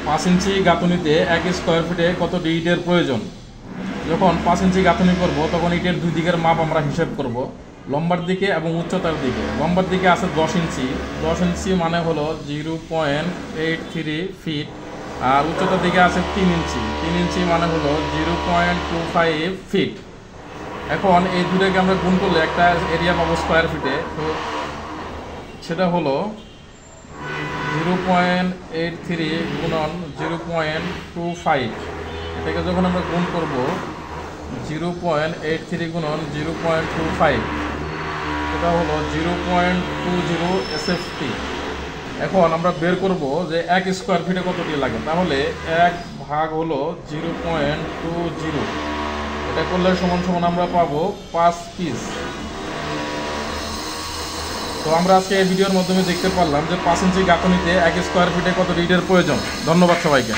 5 ইঞ্চি গাঁথুনিতে 1 square ফিটে কতটি ইটের প্রয়োজন। যখন 5 ইঞ্চি গাঁথুনি করব তখন ইটের দুই দিকের মাপ আমরা হিসাব করব, লম্বার দিকে এবং উচ্চতার দিকে। লম্বার দিকে আছে 10 ইঞ্চি, 10 ইঞ্চি মানে হলো 0.83 ফিট, আর উচ্চতার দিকে আছে 3 ইঞ্চি, 3 ইঞ্চি মানে হলো 0.25 ফিট। এখন এই দুটোকে আমরা গুণ করলে একটা এরিয়া পাবো স্কোয়ার ফিটে, তো সেটা হলো 0.83 গুণন 0.25। এটাকে যখন আমরা গুণ করব 0.83 গুণন 0.25, এটা হলো 0.20 SFT। এখন আমরা বের করব যে 1 স্কোয়ার ফিটে কতটি লাগে, তাহলে 1 ভাগ হলো 0.20, এটা করলে সমান সমান আমরা পাবো 5 পিস। তো আমরা আজকে এই ভিডিওর মাধ্যমে দেখতে পারলাম যে 5 ইঞ্চি গাঁথুনিতে 1 স্কোয়ার ফিটে কত ইটের প্রয়োজন। ধন্যবাদ সবাইকে।